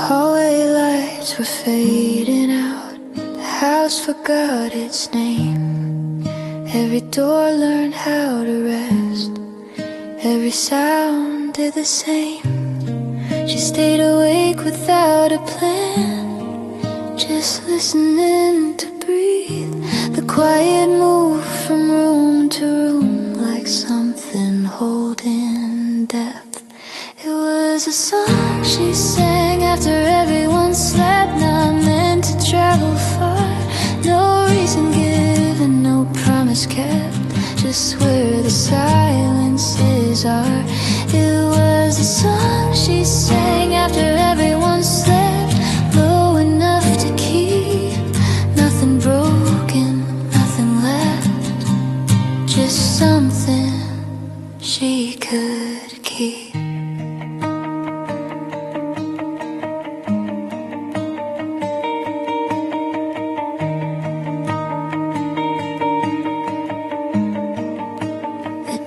Hallway lights were fading out. The house forgot its name. Every door learned how to rest. Every sound did the same. She stayed awake without a plan, just listening to breathe. The quiet moved from room to room like something holding depth. It was a song she sang after everyone slept, not meant to travel far. No reason given, no promise kept, just where the silences are. It was a song she sang after everyone slept, low enough to keep nothing broken, nothing left, just something she could keep.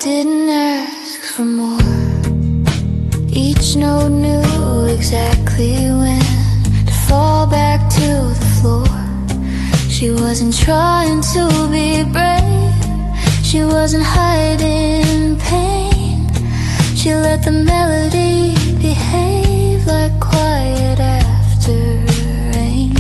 Didn't ask for more. Each note knew exactly when to fall back to the floor. She wasn't trying to be brave, she wasn't hiding pain. She let the melody behave like quiet after rain.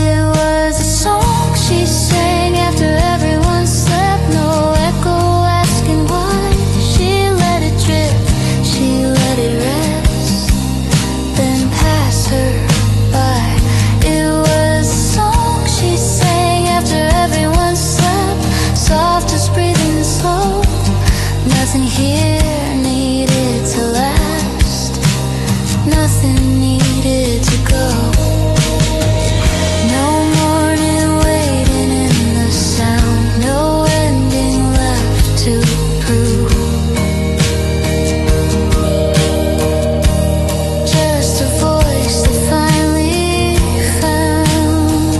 It was a song she sang after everyone slept, no echo asking why. She let it drip, she let it rest, then pass her by. It was a song she sang after everyone slept, soft as breathing slow. Nothing here needed to last, nothing needed to go. No morning waiting in the sound, no ending left to prove. Just a voice that finally found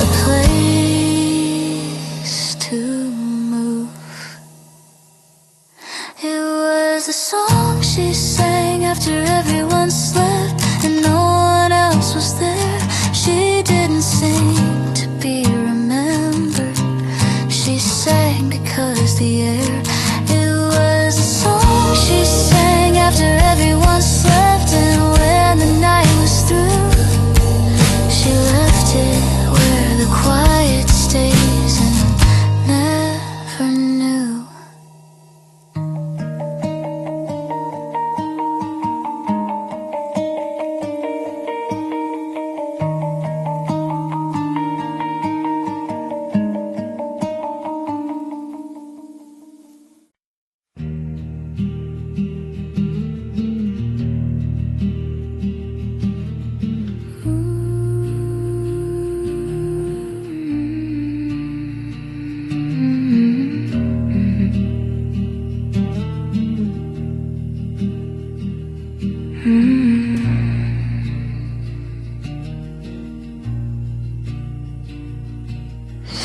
a place to move. It was a song she sang after everyone slept and no one else was there. She didn't sing to be remembered, she sang because the air. It was a song she sang after everyone slept, and when the night was through, she left it where the quiet stays and never knew.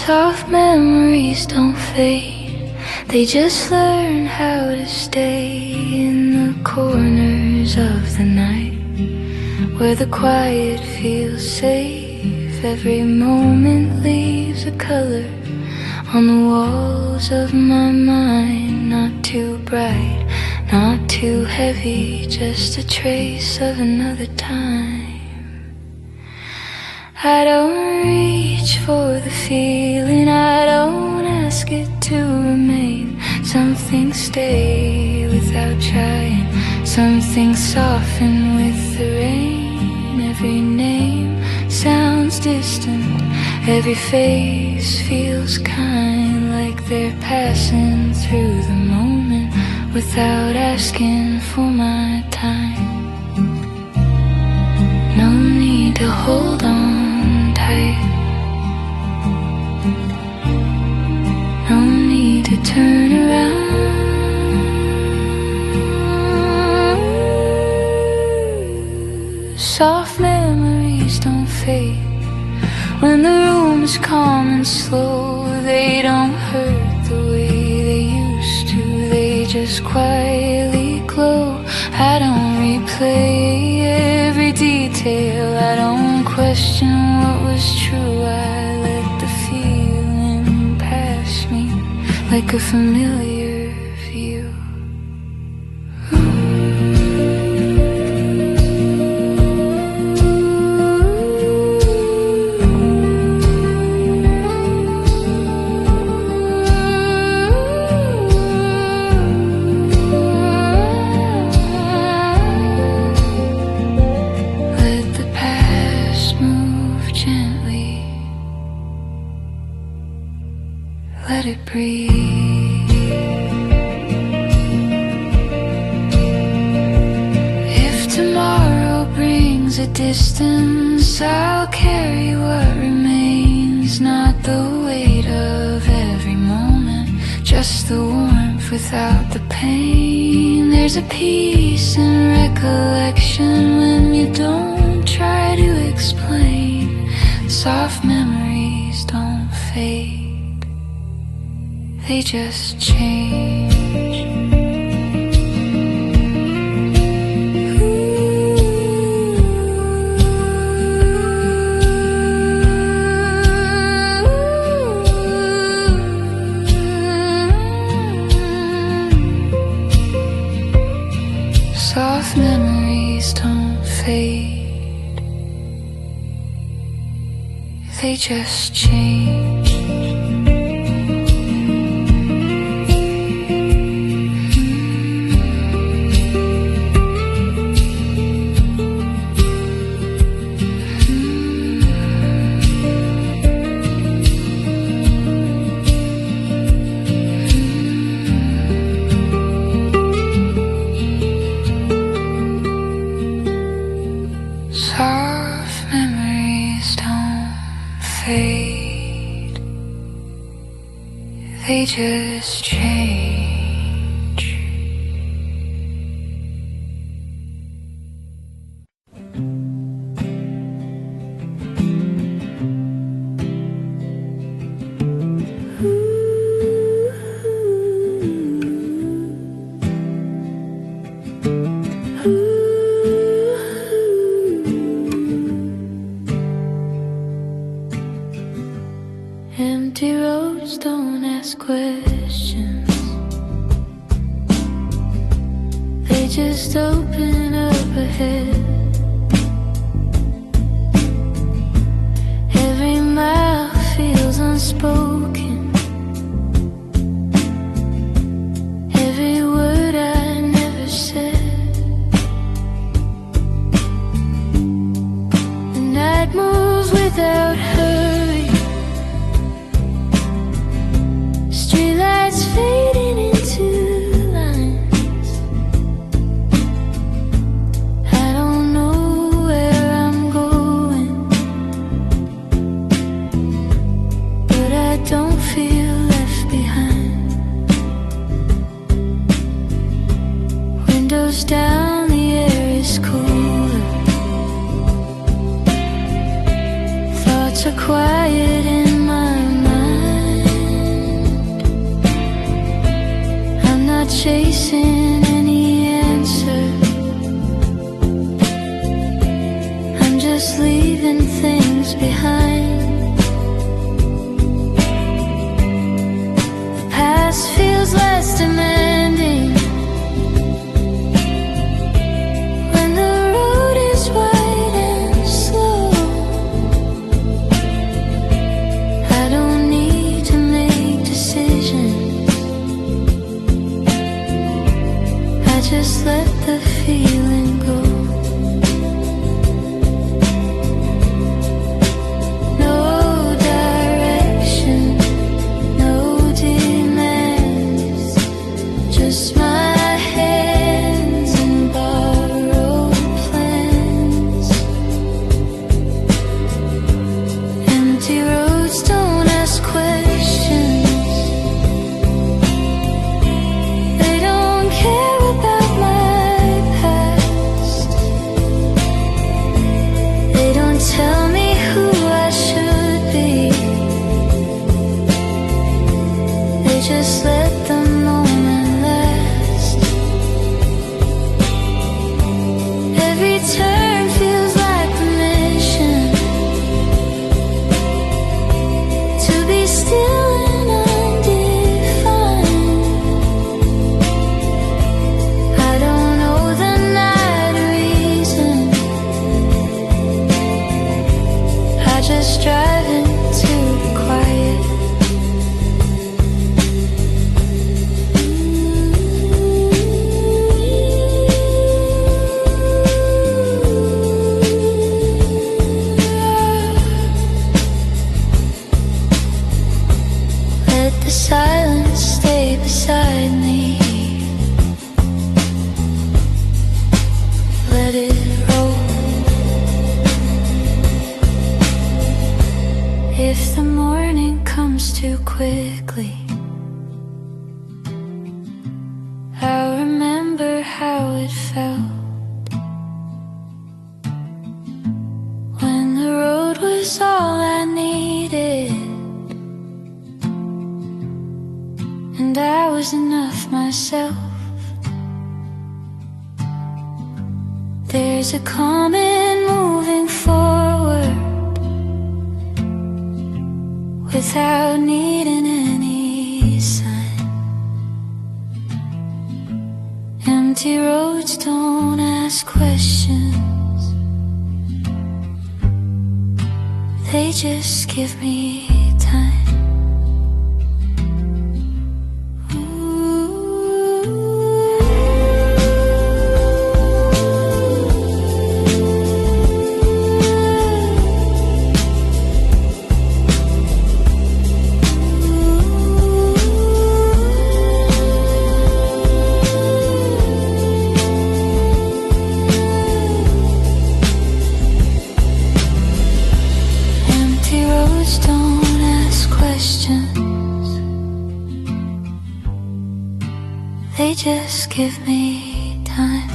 Soft memories don't fade, they just learn how to stay in the corners of the night, where the quiet feels safe. Every moment leaves a color on the walls of my mind. Not too bright, not too heavy, just a trace of another time. I don't reach for the feeling, I don't ask it to remain. Some things stay without trying, some things soften with the rain. Every name sounds distant, every face feels kind, like they're passing through the moment without asking for my time. No need to hold on tight, no need to turn around. Soft memories don't fade, when the room is calm and slow. They don't hurt the way they used to, they just quietly glow. I don't replay like a familiar view. Let it breathe. If tomorrow brings a distance, I'll carry what remains. Not the weight of every moment, just the warmth without the pain. There's a peace in recollection when you don't try to explain. Soft memories don't fade, they just change. Soft memories don't fade, they just change. Soft memories don't fade, they just change. Empty roads don't ask questions, they just open up ahead. Every mile feels unspoken, every word I never said. The night moves without hurry, streetlights fading into lines. I don't know where I'm going, but I don't feel left behind. Windows down, the air is cooler, thoughts are quiet in my mind. I'm not chasing any answer, I'm just leaving things behind. The past feels less demanding when the road is wide and slow. I don't need to make decisions, I just let the feeling go. No direction, no demands, just my hands and borrowed plans. Empty roads don't ask questions, they don't care about my past. too quickly. I remember how it felt when the road was all I needed, and I was enough myself. There's a calm in moving forward without needing any sign. Empty roads don't ask questions, they just give me time. They just give me time.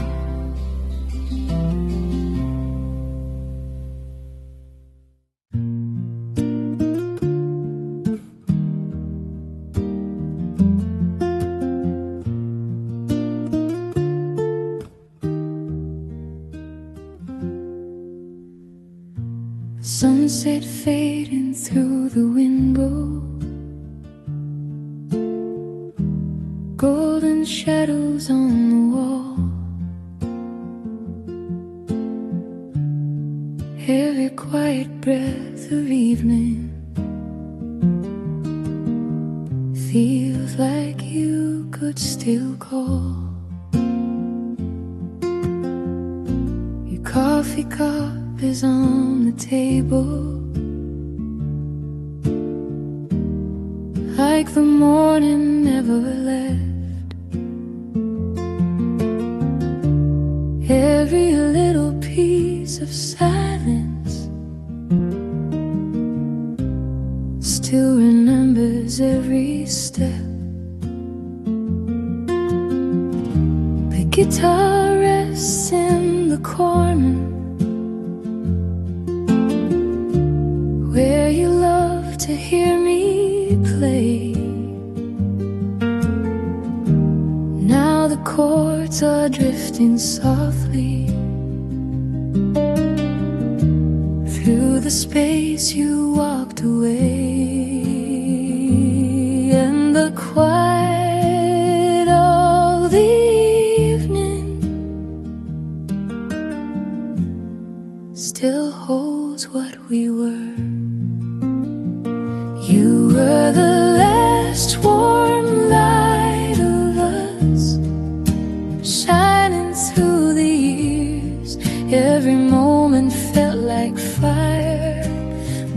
Sunset fading through the window, golden shadows on the wall. Every quiet breath of evening feels like you could still call. Your coffee cup is on the table, like the morning never left. Every little piece of silence still remembers every step. The guitar rests in the corner where you love to hear me play. Now the chords are drifting softly through the space you walked away, and the quiet of the evening still holds what we were. You were the last warm light of us, shining through the years. Every moment felt like fire,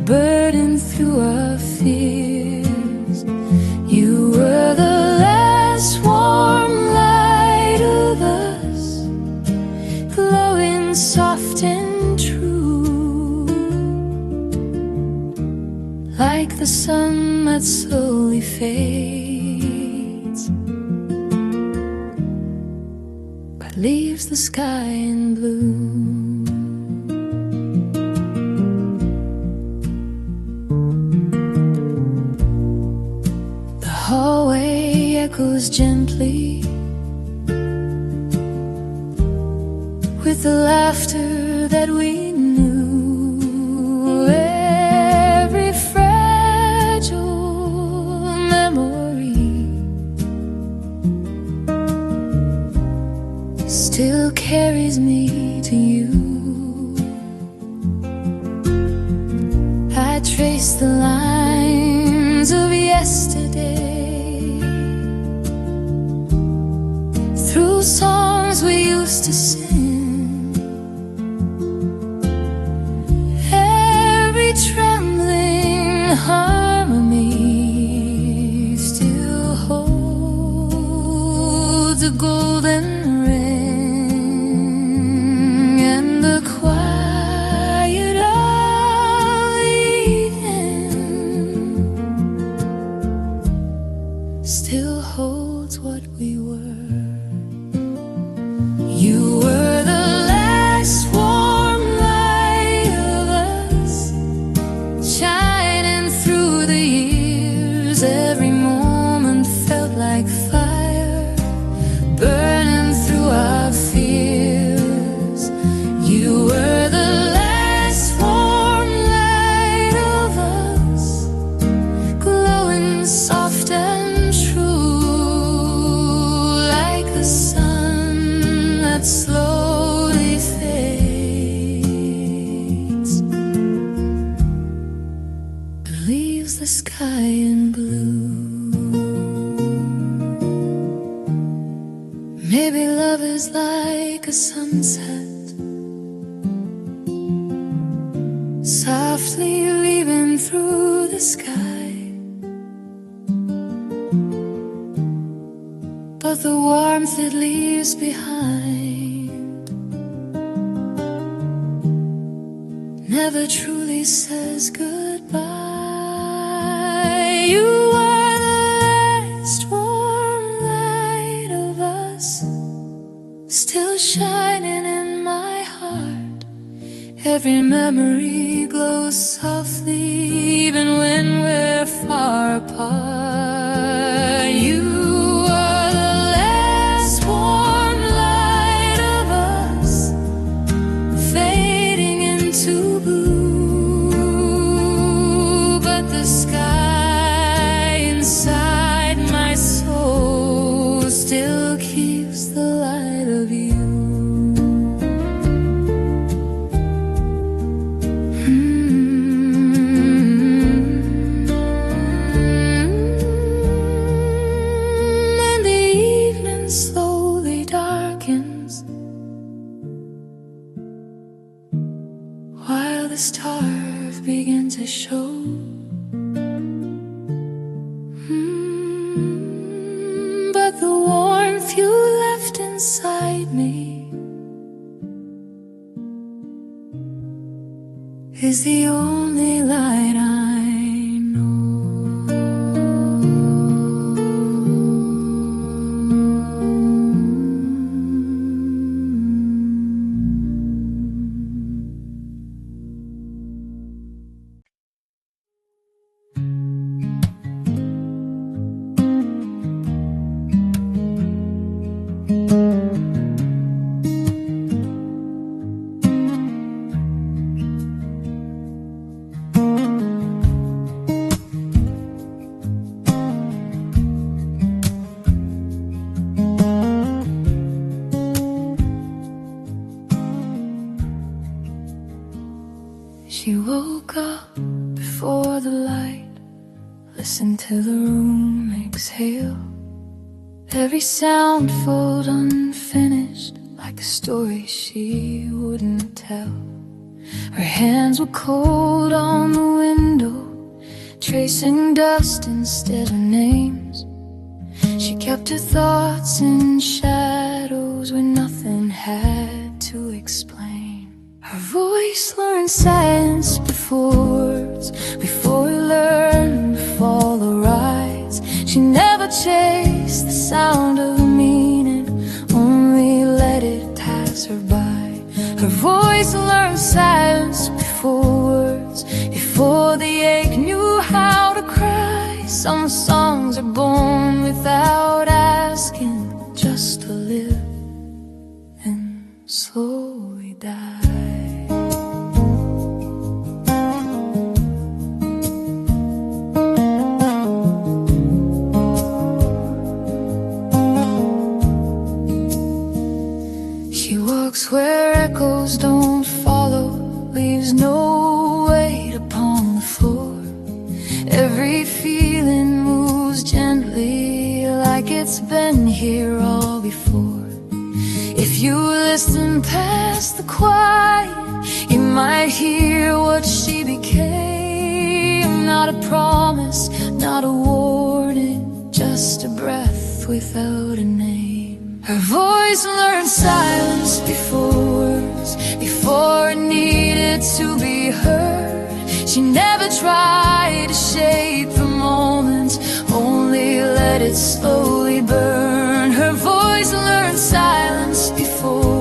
burning through our fears. You were the last warm light of us, glowing soft and true, like the sun that slowly fades but leaves the sky in blue. The hallway echoes gently with the laughter that we knew. Every fragile memory still carries me to you. I trace the lines of yesterday through songs we used to sing. Every trembling harmony still holds a golden ring, and the quiet of evening You were the last warm light of us, shining through the years. Every moment felt like fire, burning through our fears. You were the last warm light of us, glowing soft and true, like the sun that slowly fades, but leaves the sky in blue. Maybe love is like a sunset, softly leaving through the sky, but the warmth it leaves behind never truly says goodbye. You are the last warm light of us, still shining in my heart. Every memory glows softly, even when we're far apart. You are the last warm light of us, fading into blue, but the sky inside my soul still keeps the light of you. And the evening slowly darkens, while the stars begin to show. But the warmth you left inside me is the only light I know. She woke up before the light, listened to the room exhale. Every sound felt unfinished, like a story she wouldn't tell. Her hands were cold on the window, tracing dust instead of names. She kept her thoughts in shadows where nothing had to explain. Her voice learned silence before words, before we learned to follow rides. She never chased the sound of meaning, only let it pass her by. Her voice learned silence before words, before the ache knew how to cry. Some songs are born without asking, just to live and slowly die. Where echoes don't follow, leaves no weight upon the floor. Every feeling moves gently, like it's been here all before. If you listen past the quiet, you might hear what she became. Not a promise, not a warning, just a breath without a name. Her voice learned silence before words, before it needed to be heard. She never tried to shape the moment, only let it slowly burn. Her voice learned silence before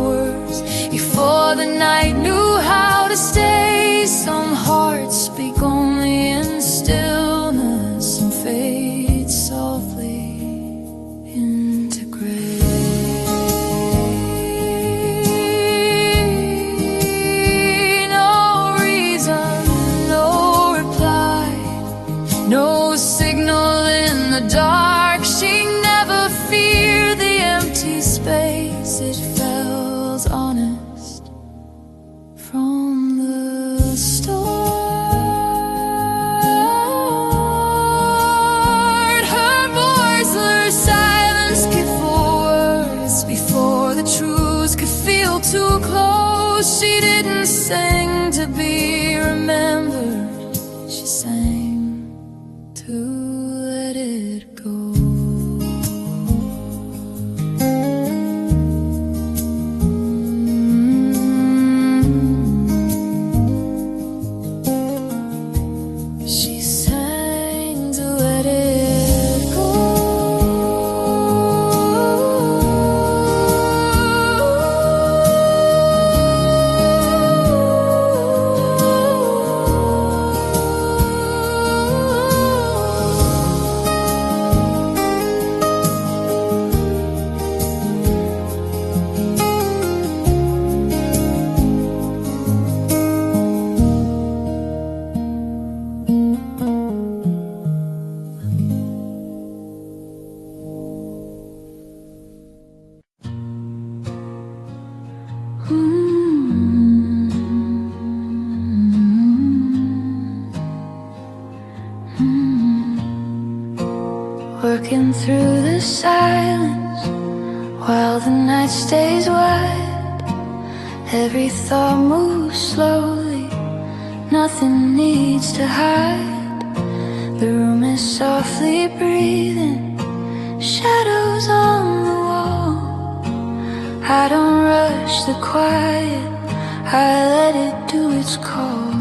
close. She didn't sing to be remembered, she sang to let it go. Working through the silence while the night stays wide. Every thought moves slowly, nothing needs to hide. The room is softly breathing, shadows on the wall. I don't rush the quiet, I let it do its call.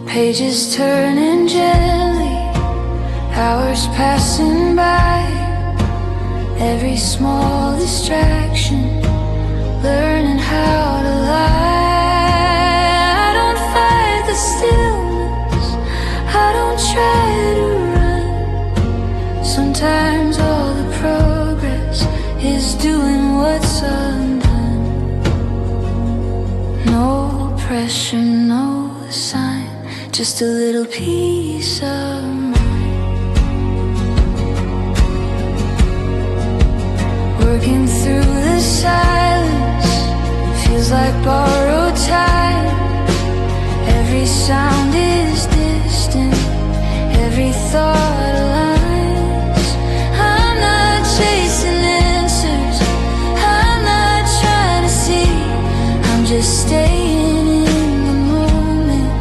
Pages turning gently, hours passing by. Every small distraction, learning how to lie. I don't fight the stillness, I don't try to run. Sometimes all the progress is doing what's undone. No pressure, no sign, just a little piece of mind. Working through the silence, feels like borrowed time. Every sound is distant, every thought aligns. I'm not chasing answers, I'm not trying to see. I'm just staying in the moment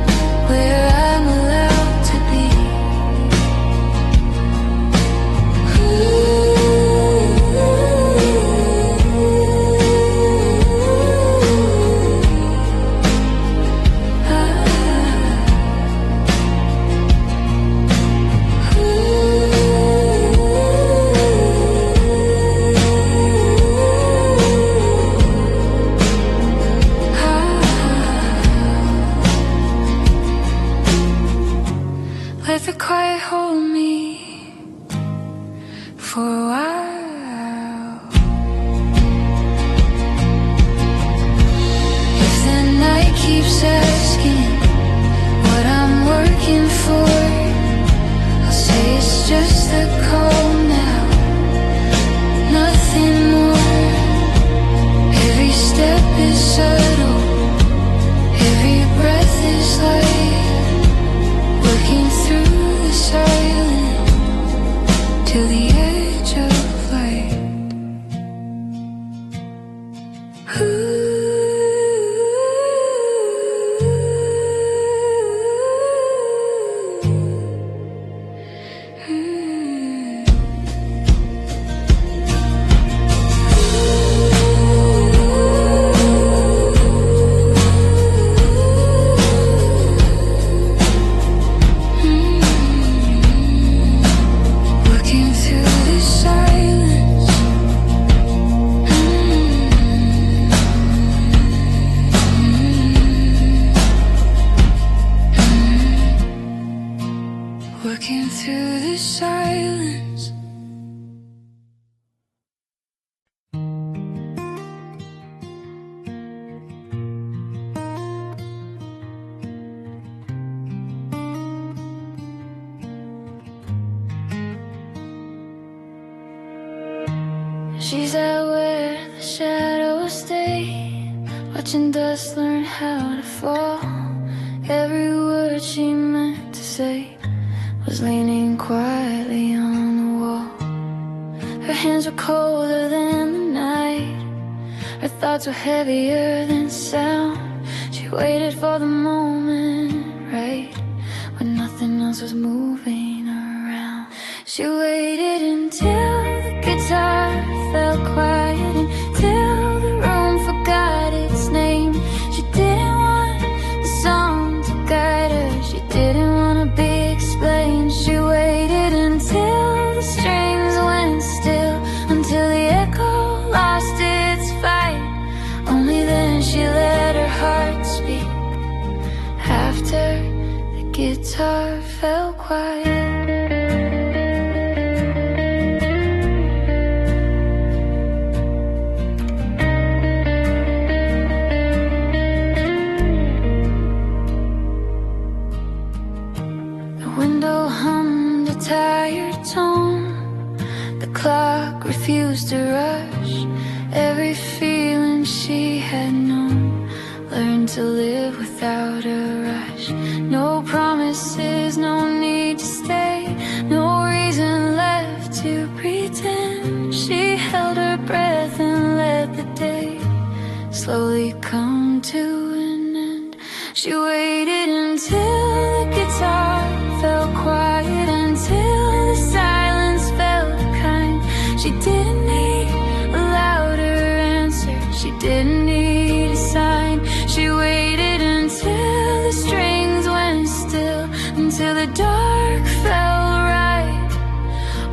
where I'm allowed to be. Let the quiet hold me for a while. If the night keeps asking what I'm working for, I'll say it's just the cold now, nothing more. Every step is subtle, every breath is light. Working through the silence to the edge of light. Working through the silence. She's out where the shadows stay, watching dust learn how to fall. Every word she meant to say was leaning quietly on the wall. Her hands were colder than the night, her thoughts were heavier than sound. She waited for the moment, right, when nothing else was moving around. She waited until the guitar fell quiet, until the room forgot its name. She didn't want the song to guide her, she didn't want to be explained. She waited until the strings went still, until the echo lost its fight. Only then she let her heart speak, after the guitar fell quiet. The window hummed a tired tone, the clock refused to rush. Every feeling she had known, learned to live without a rush. No promises, no need to stay, no reason left to pretend. She held her breath and let the day slowly come to an end. She waited until the guitar fell quiet, until the silence felt kind. She didn't need a louder answer, she didn't need a sign. She waited until the strings went still, until the dark felt right.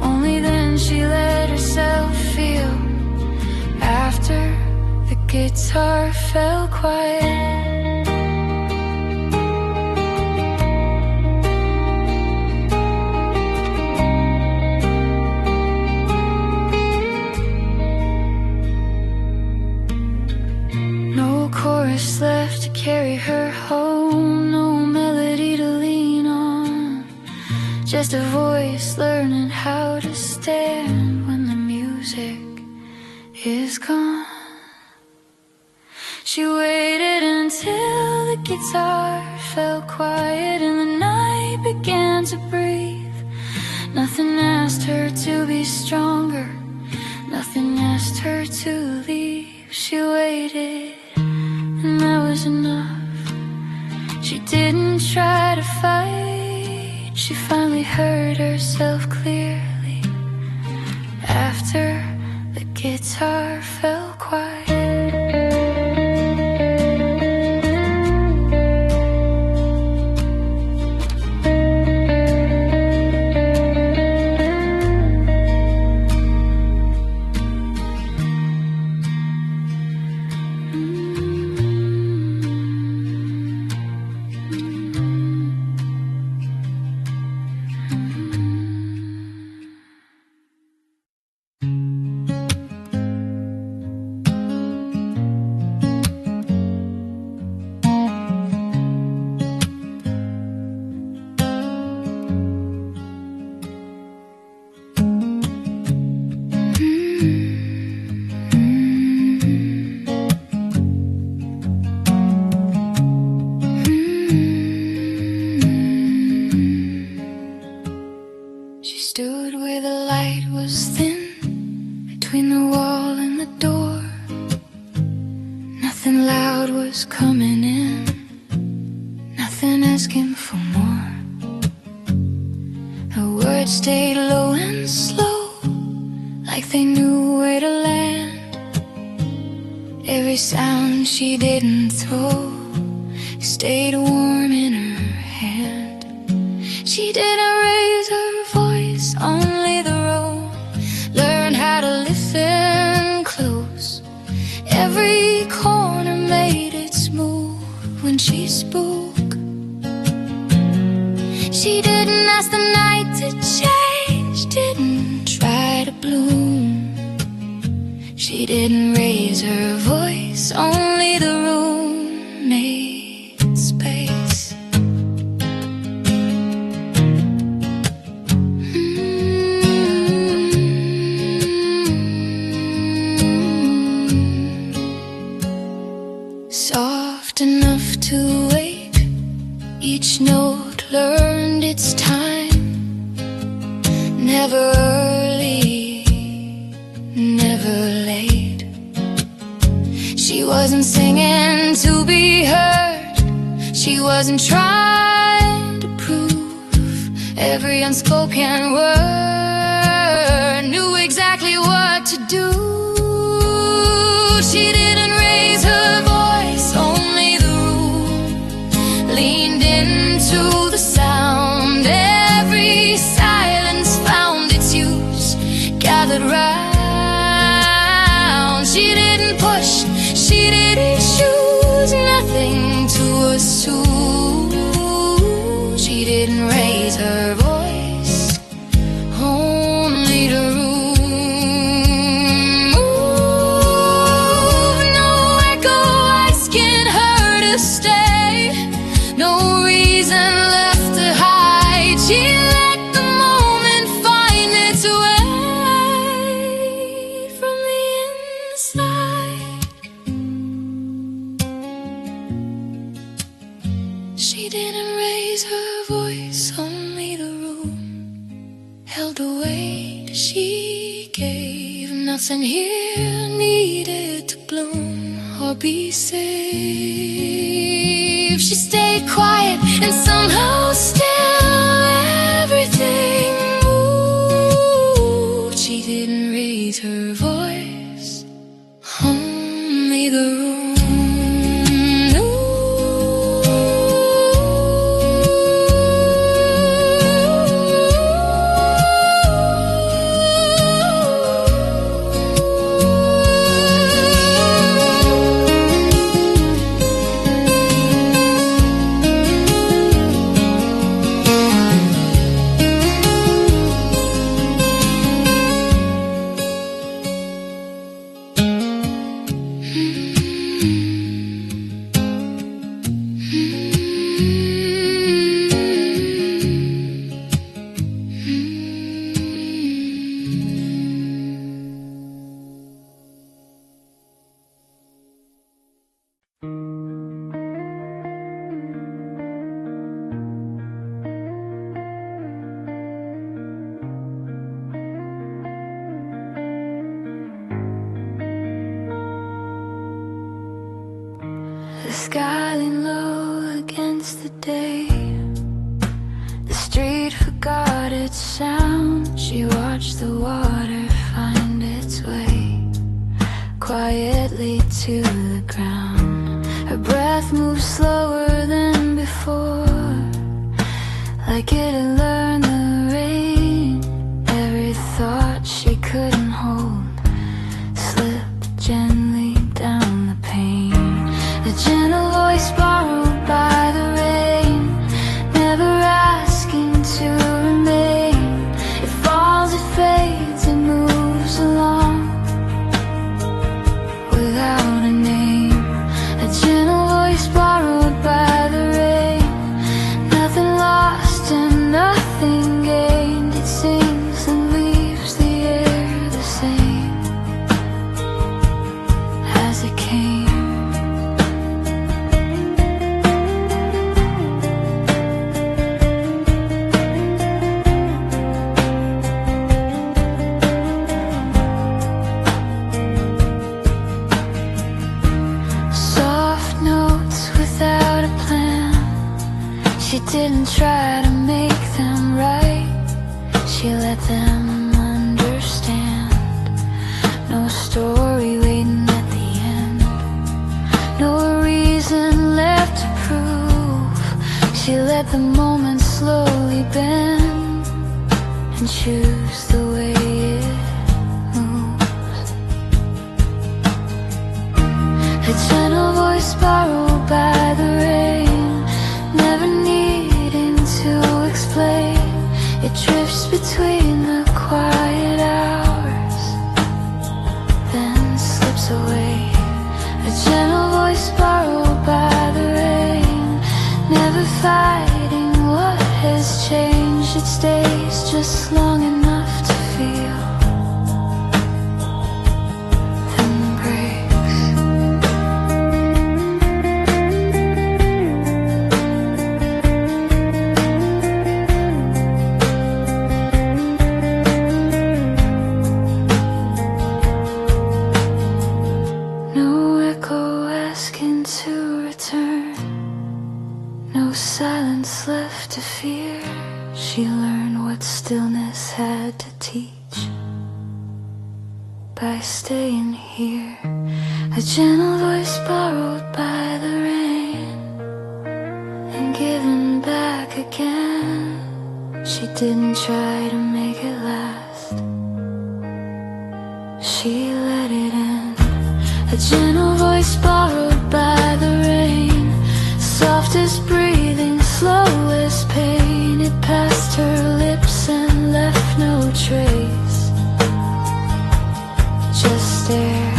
Only then she let herself feel, after the guitar fell quiet. Chorus left to carry her home, no melody to lean on, just a voice learning how to stand when the music is gone. She waited until the guitar fell quiet and the night began to breathe. Nothing asked her to be stronger, nothing asked her to leave. She waited, and that was enough. She didn't try to fight, she finally heard herself clearly, after the guitar fell quiet. Stood where the light was thin, between the wall and the door. Nothing loud was coming in, nothing asking for more. Her words stayed low and slow, like they knew where to land. Every sound she didn't throw stayed warm in her hand. She didn't raise her voice, only the road. Learn how to listen close. Every corner made it smooth when she spoke. She didn't ask the night to change, didn't try to bloom. She didn't raise her voice, only the room made space. Soft enough to wake, each note learned its time. Never early, never late. begging to be heard. She wasn't trying to prove. Every unspoken word knew exactly what to do. She didn't raise her voice, only the room leaned into the sound. Every silence found its use, gathered round. She didn't push, she didn't choose, nothing to assume. She didn't raise her voice, only the room. Ooh, no echo asking her to stay, no reason left to hide. She let the moment find its way from the inside. She didn't raise her voice, only the room held the weight she gave. Nothing here needed to bloom or be safe. She stayed quiet and somehow still everything moved. She didn't raise her voice, only the room. The sky leaned low against the day. The street forgot its sound. She watched the water find its way quietly to the ground. Her breath moved slower than before, like it had learned the rain. Every thought she couldn't hold slipped gently down the pane. The gentle voice borrowed by the rain, never asking to remain. It falls, it fades, it moves along without a name. A gentle voice borrowed by the rain, nothing lost and nothing gained. It sings and leaves the air the same as it came. Soft notes without a plan. She didn't try to make them right, she let them understand. No story waiting at the end, no reason left to prove. She let the moment slowly bend and choose the way it moves. A gentle voice borrowed by the rain, never needing to explain. It drifts between the quiet hours, then slips away. A gentle voice borrowed by the rain, never fighting what has changed. It stays just long enough to feel, then breaks. No echo asking destined to return. No silence left to fear. She learned what stillness had to teach by staying here. A gentle voice borrowed by the rain and given back again. She didn't try to make it last, she let it in. A gentle voice borrowed by the rain, soft as breathing, slow as pain. It passed her lips and left no trace, just air.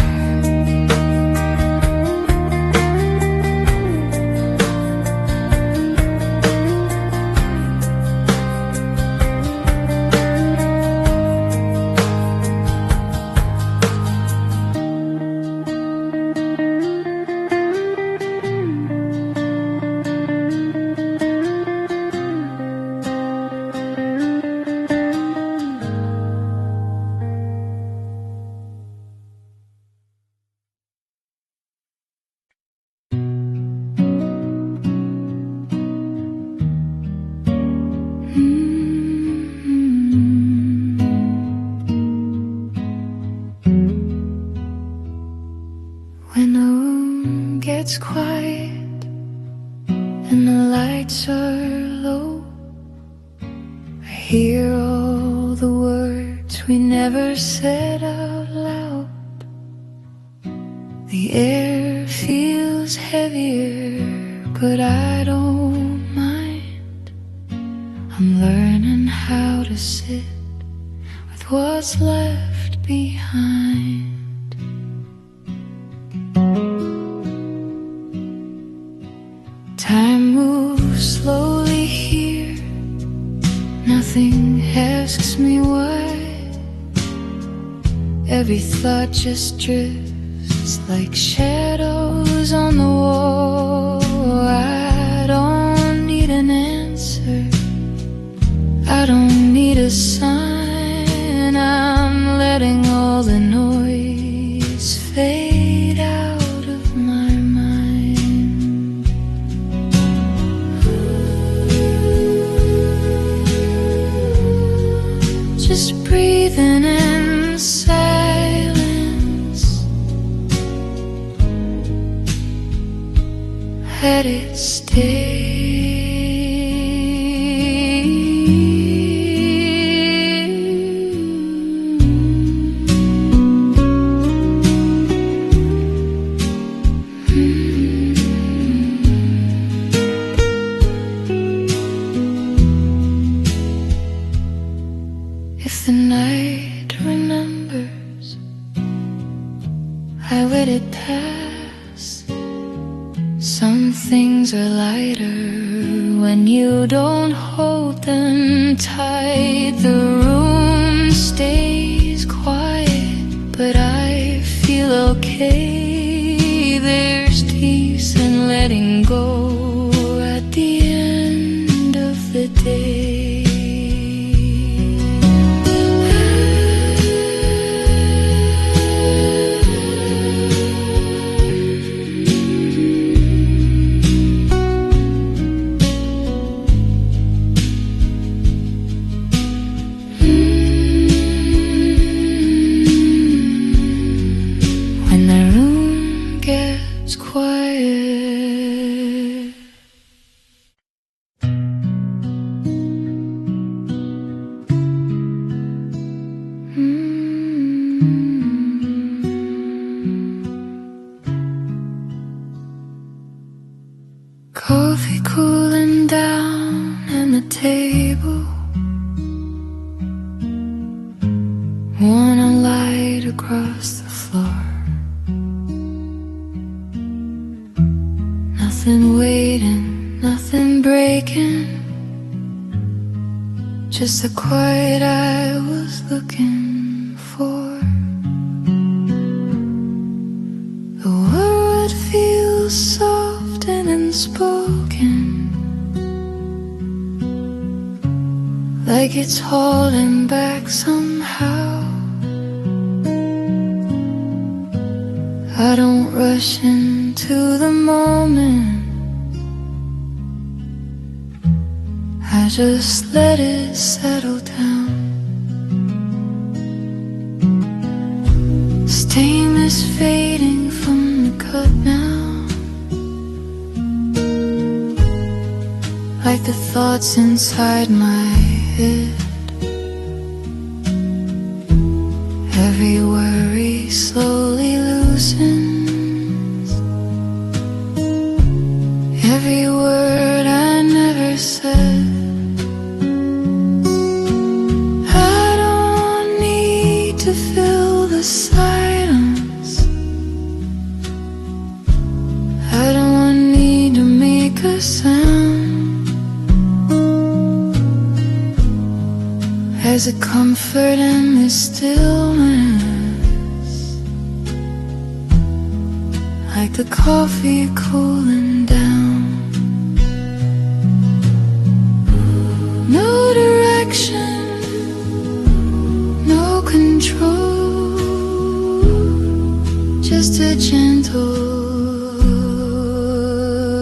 When the room gets quiet and the lights are low, I hear all the words we never said out loud. The air feels heavier, but I don't mind. I'm learning how to sit with what's left behind. Time moves slowly here. Nothing asks me why. Every thought just drifts like shadows on the wall. I don't need an answer, I don't need a sign. I'm letting all the noise fade out of my mind. Just breathing in silence, let it stay. If the night remembers, I let it pass. Some things are lighter when you don't hold them tight. The room stays quiet, but I feel okay. There's peace in letting go at the end of the day. When the room gets quiet, coffee cooling down and the table, wanna light across the floor. Nothing waiting, nothing breaking, just the quiet I was looking for. The word feels soft and unspoken, like it's holding back somehow. I don't rush in into the moment. I just let it settle down. Steam is fading from the cut now, like the thoughts inside my head. Every worry slowly loosens. Every word I never said. I don't need to fill the silence. I don't need to make a sound. There's a comfort in this stillness, like the coffee cooling down. No direction, no control, just a gentle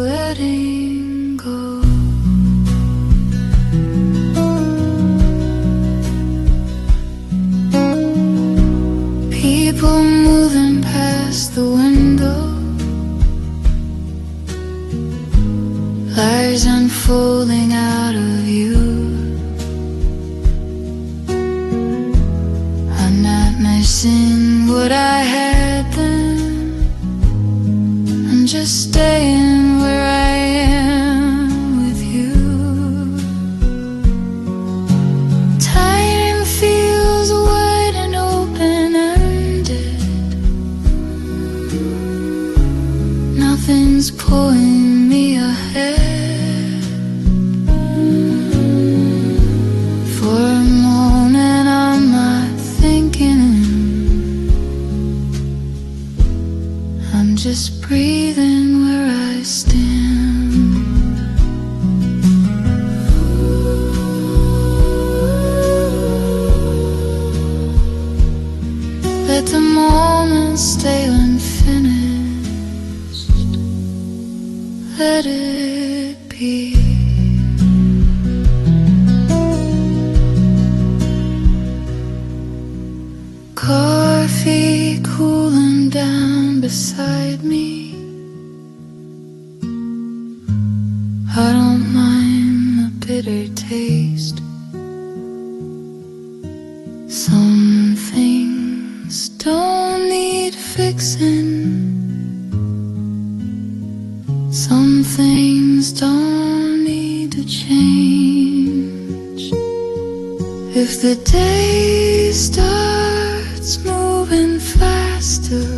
letting go. People moving past the window, lies unfolding out of you. I'm not missing what I had then. I'm just staying where I am with you. Time feels wide and open-ended. Nothing's pulling me ahead. For a moment I'm not thinking, I'm just breathing where I stand. Let the moment stay unfinished. Let it be. Coffee cooling down beside me. I don't mind the bitter taste. Some things don't need fixing. Some things don't need to change. If the day starts moving faster,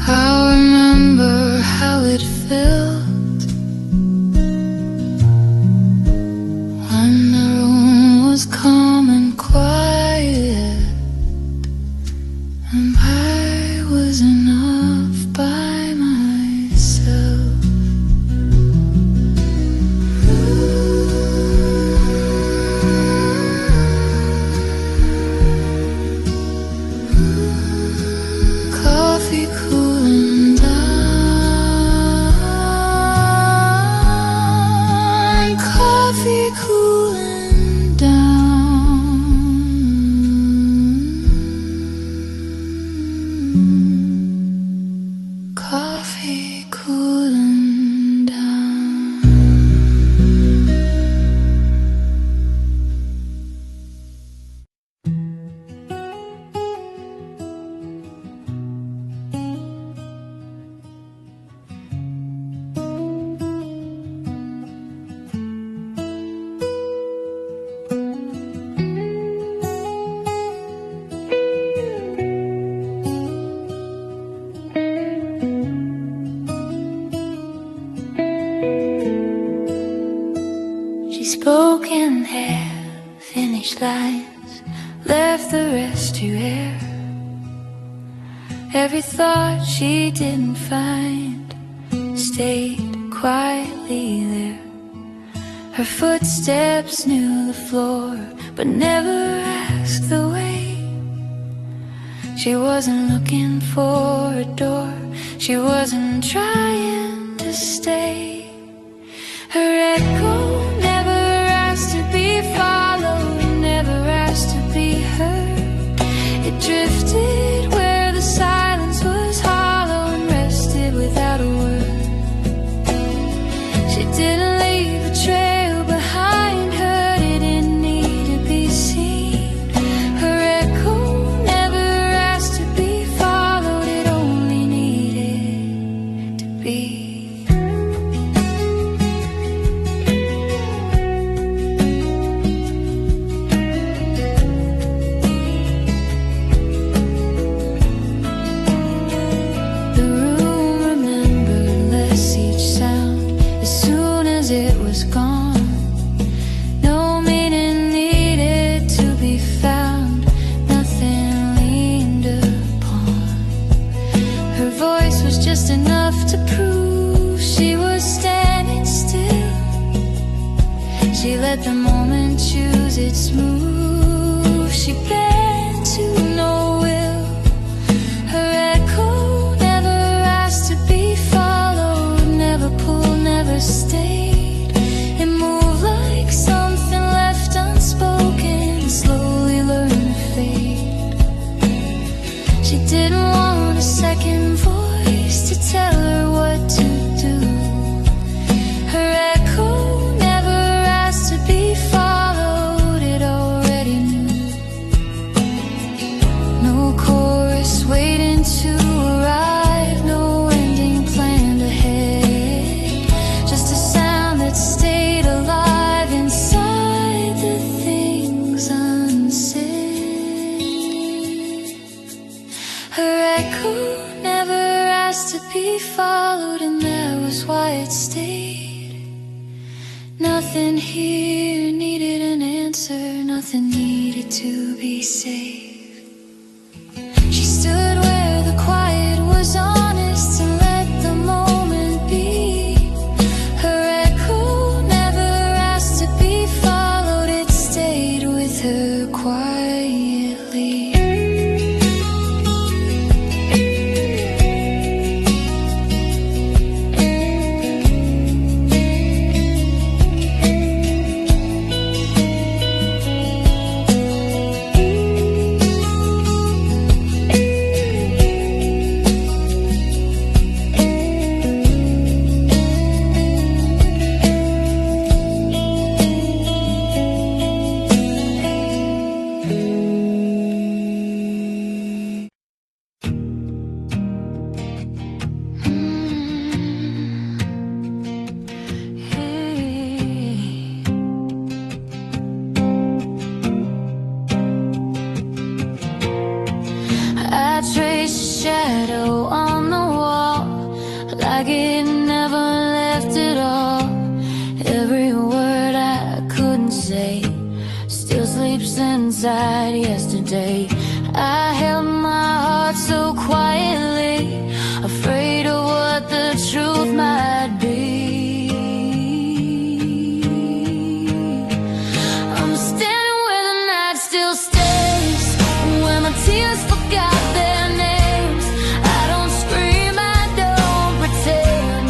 I'll remember how it felt when the room was calm and quiet, and I was enough by myself. Coffee cooling down, coffee cooling down, coffee cooling down. She spoke in half-finished lines, left the rest to air. Every thought she didn't find stayed quietly there. Her footsteps knew the floor, but never asked the way. She wasn't looking for a door, she wasn't trying to stay. Her echo never asked to be followed, never asked to be heard. It drifted where the silence was hollow and rested without a word. She didn't leave a trail behind her, didn't need to be seen. Her echo never asked to be followed, it only needed to be. It was gone. No meaning needed to be found, nothing leaned upon. Her voice was just enough to prove she was standing still. She let the moment choose its move. She bent to no will. Her echo never asked to be followed, never pulled, never stayed. Something left unspoken, slowly learned to fade. She didn't want a second voice to tell her what to do. Her echo never asked to be followed, it already knew. No chorus waiting to arrive, no ending planned ahead. Just a sound that stayed alive inside the things unsaid. Her echo never asked to be followed, and that was why it stayed. Nothing here needed an answer, nothing needed to be saved. She stood where the quiet was honest and let the moment be. Her echo never asked to be followed, it stayed with her quietly. I trace a shadow on the wall, like it never left at all. Every word I couldn't say still sleeps inside yesterday. I held my heart so quietly, afraid of what the truth might be. I'm standing where the night still stays, where my tears forgot their names. I don't scream, I don't pretend,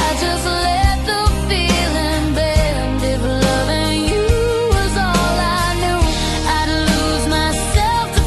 I just let the feeling bend. If loving you was all I knew, I'd lose myself to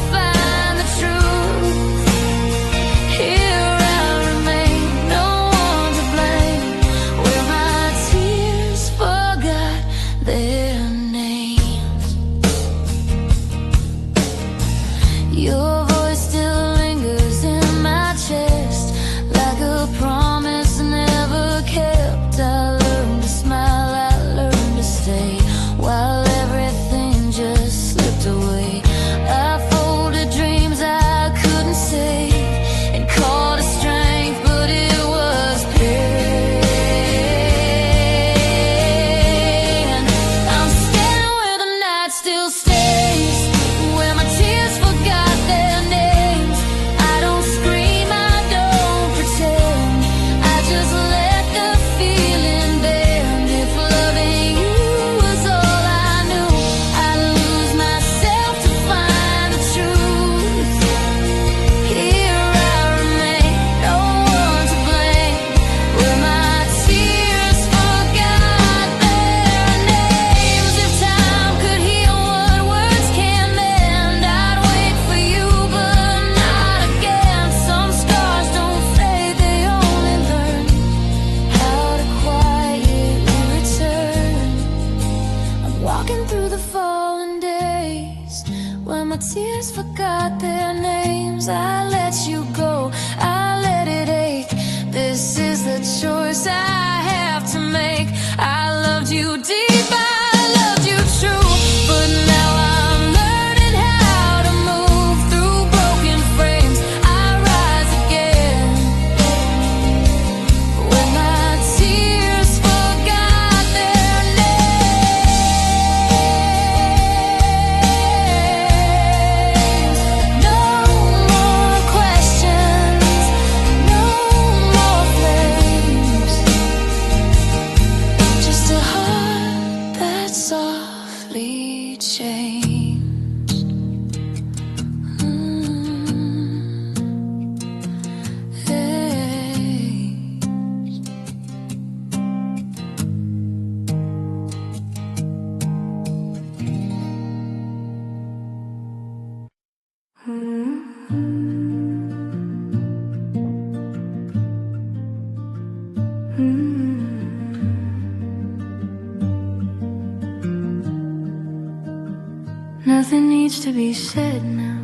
Nothing needs to be said now.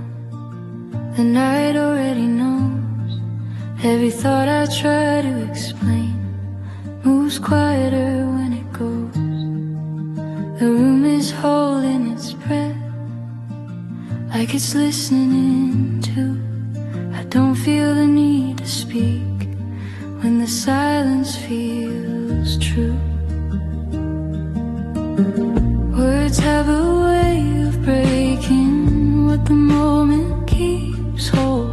The night already knows. Every thought I try to explain moves quieter when it goes. The room is holding its breath, like it's listening too. I don't feel the need to speak when the silence feels true. Words have a way of breaking what the moment keeps whole.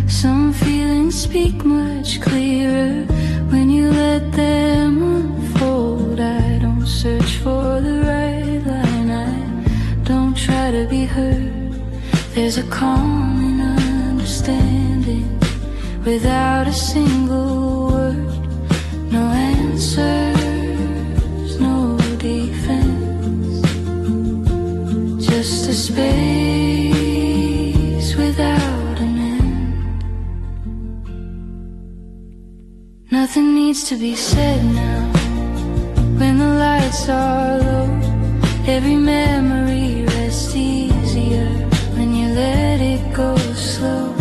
Some feelings speak much clearer when you let them unfold. I don't search for the right line, I don't try to be heard. There's a calm in understanding without a single word. No answers, no defense, just a space without an end. Nothing needs to be said now. When the lights are low, every memory rests easier when you let it go slow.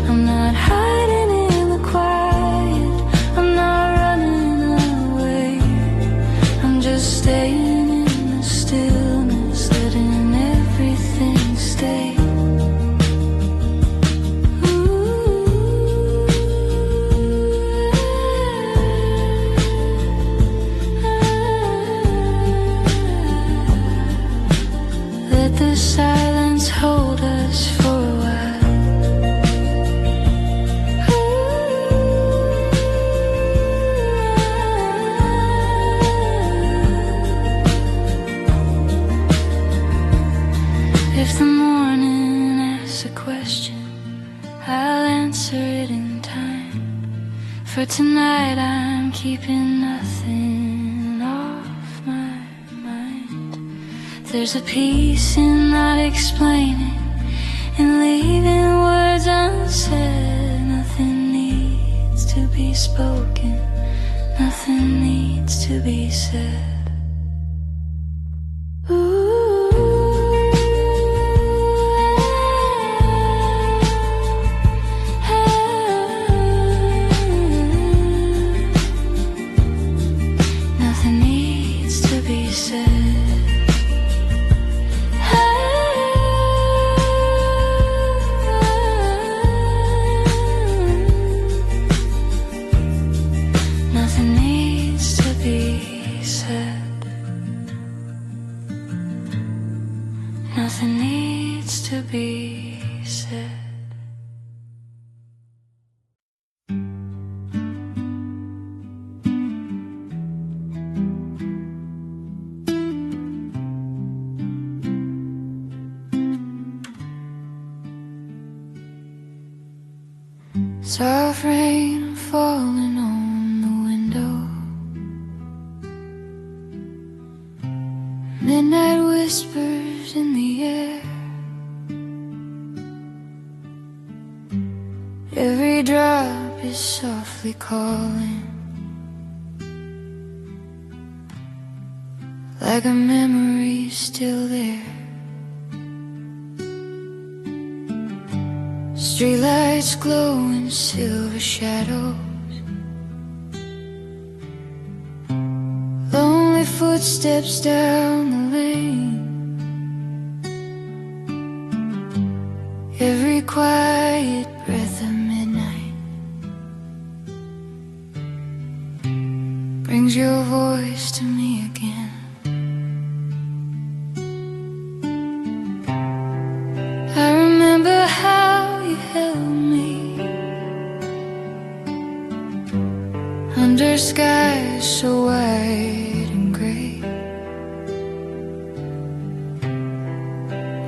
I'm not hiding in the quiet, I'm not running away. I'm just staying in the stillness, letting everything stay. Let the silence hold us for a while. If the morning asks a question, I'll answer it in time. For tonight I'm keeping nothing off my mind. There's a peace in not explaining and leaving words unsaid. Nothing needs to be spoken, nothing needs to be said. Nothing needs to be said. Nothing needs to be said. Nothing needs to be said. Soft rain falling on the window, midnight whispers in the air. Every drop is softly calling, like a memory still there. Streetlights glow in silver shadows, lonely footsteps down the lane. Every quiet breath of midnight brings your voice to me again. I remember how you held me under skies so white and gray.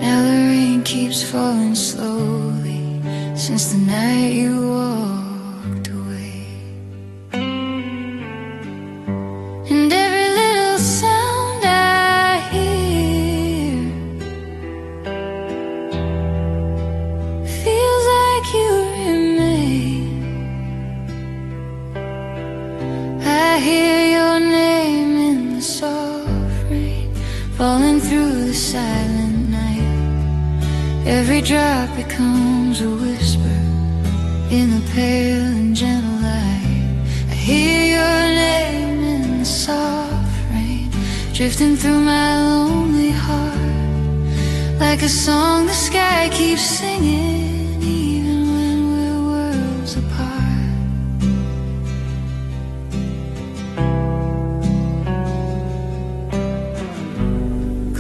Now the rain keeps falling slowly since the night you walked away. And every little sound I hear feels like you remain. hear your name in the soft rain, falling through the silent night. Every drop becomes a whisper in the pale and gentle light. I hear your name in the soft rain, drifting through my lonely heart, like a song the sky keeps singing, even when we're worlds apart.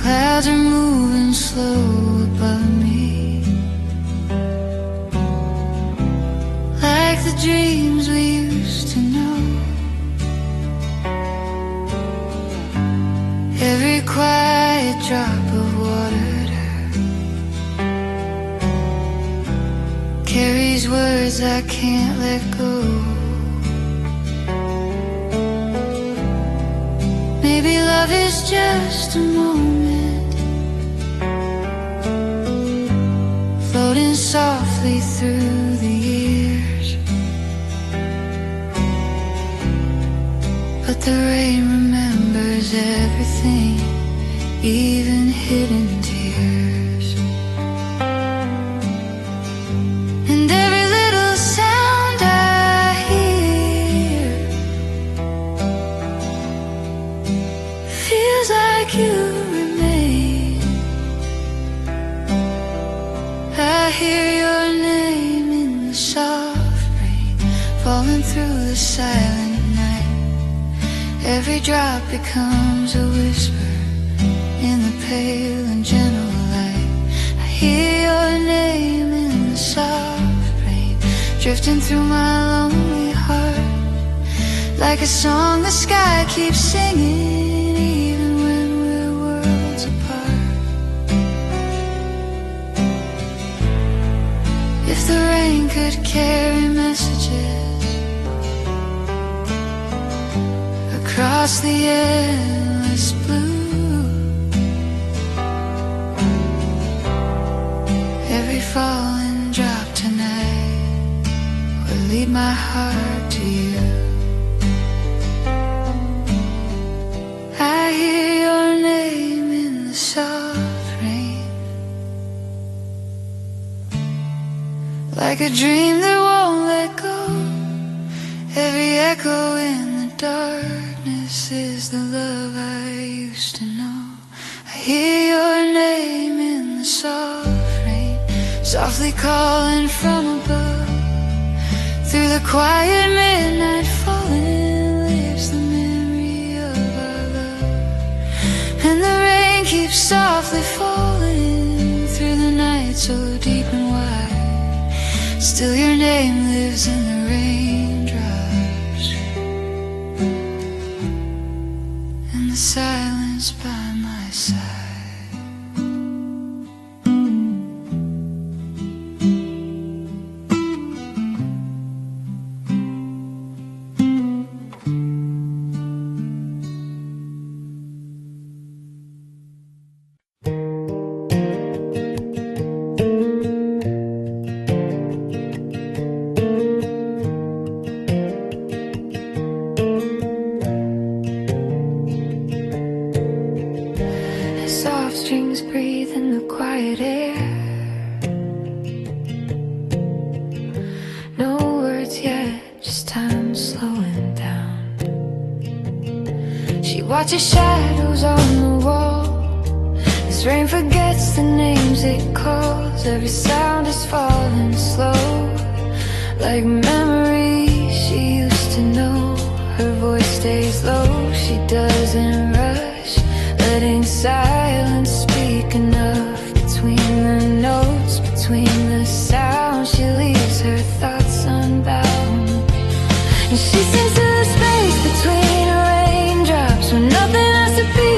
Clouds are moving slow above me, like the dreams we used to know. Every quiet drop of water carries words I can't let go. Maybe love is just a moment, floating softly through the years. But the rain remembers everything, even hidden tears. And every little sound I hear feels like you remain. I hear your name in the soft rain, falling through the silent night. Every drop becomes a whisper in the pale and gentle light. I hear your name in the soft rain, drifting through my lonely heart, like a song the sky keeps singing, even when we're worlds apart. If the rain could carry messages across the endless blue, every falling drop tonight will lead my heart to you. I hear your name in the soft rain, like a dream that won't let go. Every echo in the darkness is the love I used to know. I hear your name in the soft rain, softly calling from above. Through the quiet midnight falling lives the memory of our love. And the rain keeps softly falling through the night so deep and wide. Still your name lives in the raindrops, and the silence by my side. Soft strings breathe in the quiet air. No words yet, just time slowing down. She watches shadows on the wall. This rain forgets the names it calls. Every sound is falling slow, like memories she used to know. Her voice stays low, she doesn't rush, letting silence speak enough. Between the notes, between the sounds, she leaves her thoughts unbound. And she sings to the space between raindrops, where nothing has to be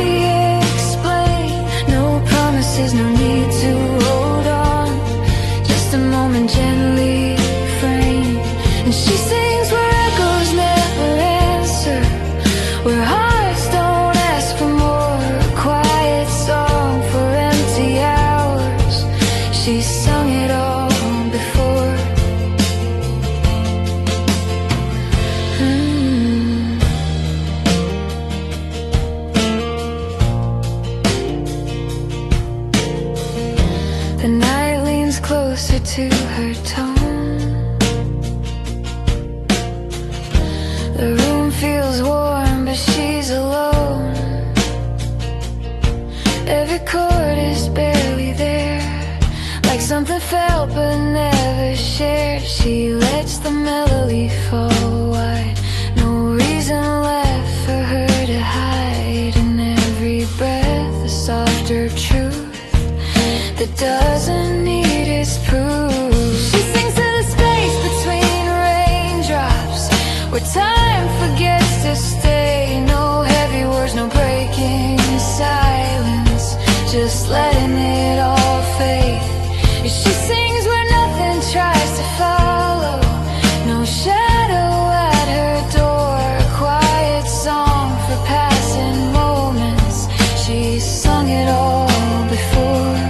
explained. No promises, no need to hold on, just a moment gently framed. And she sings where echoes never answer, where hearts don't ask for more. A quiet song for empty hours, she's sung it all before. The room feels warm, but she's alone. Every chord is barely there, like something felt but never shared. She lets the melody fall wide, no reason left for her to hide. In every breath, a softer truth that doesn't need its proof. She sings to the space between raindrops, where time forgets to stay. No heavy words, no breaking silence, just letting it all fade. She sings where nothing tries to follow, no shadow at her door. A quiet song for passing moments, she's sung it all before.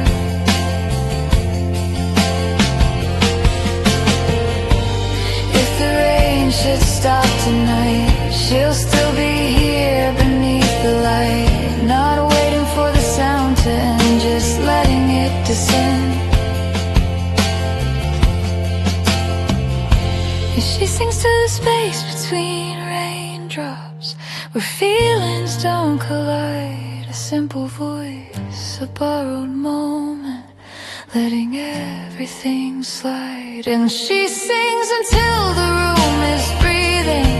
If the rain should stop tonight, she'll still be here beneath the light, not waiting for the sound to end, just letting it descend. And she sings to the space between raindrops, where feelings don't collide. A simple voice, a borrowed moment, letting everything slide. And she sings until the room is breathing,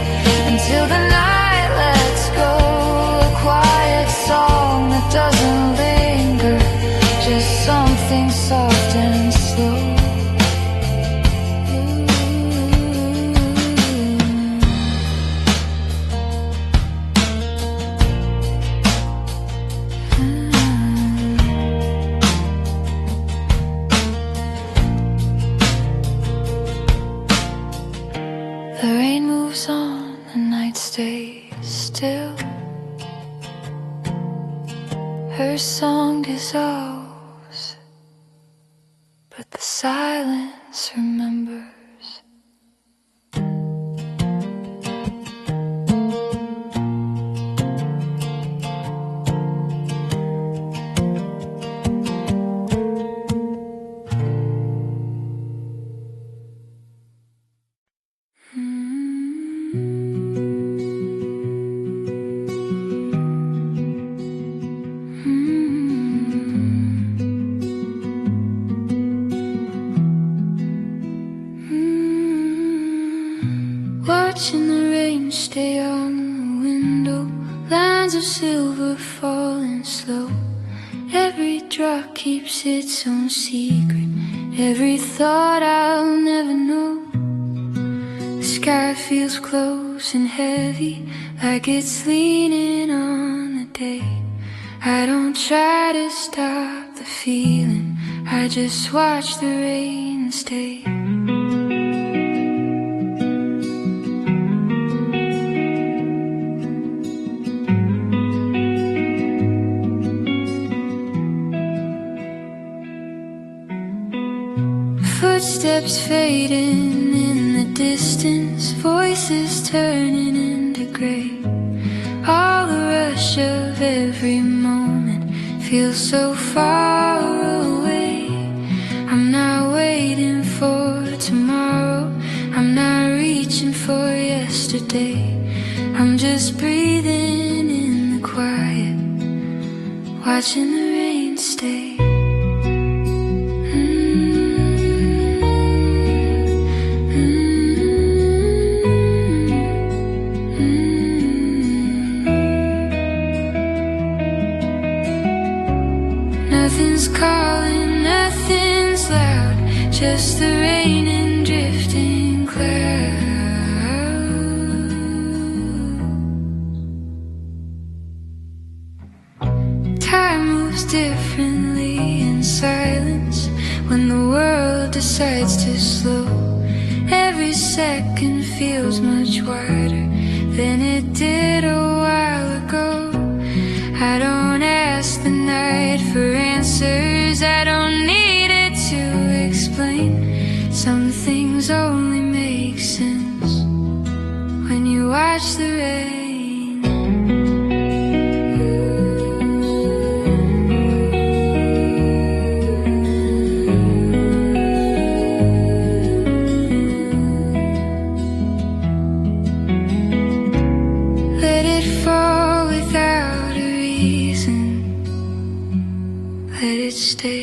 until the night lets go. A quiet song that doesn't linger, just something soft and slow. The rain moves on, the night stays still. Her song dissolves, but the silence remembers. Watching the rain stay on the window, lines of silver falling slow. Every drop keeps its own secret, every thought I'll never know. The sky feels close and heavy, like it's leaning on the day. I don't try to stop the feeling, I just watch the rain stay. Footsteps fading in the distance, voices turning into gray. All the rush of every moment feels so far away. I'm not waiting for tomorrow, I'm not reaching for yesterday. I'm just breathing in the quiet, watching the rain stay. Nothing's calling, nothing's loud, just the rain and drifting clouds. Time moves differently in silence when the world decides to slow. Every second feels much wider than it did a while ago. I don't ask the night for answers, I don't need it to explain. Some things only make sense when you watch the rain. stay.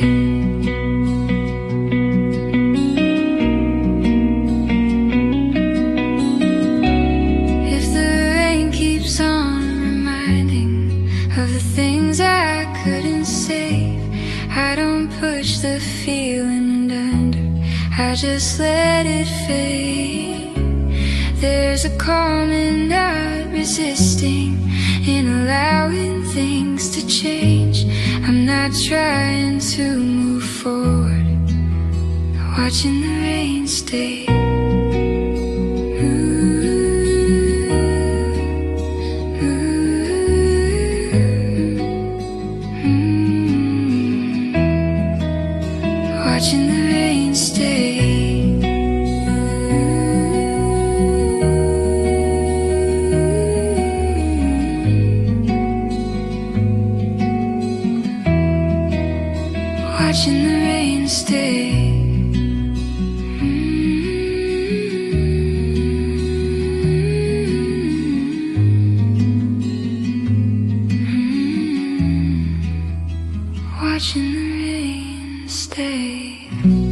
If the rain keeps on reminding of the things I couldn't save, I don't push the feeling under, I just let it fade. There's a calm and not resisting in allowing things to change. I'm not trying to move forward, watching the rain stay. Watching the rain stay. Watching the rain stay. Watching the rain stay.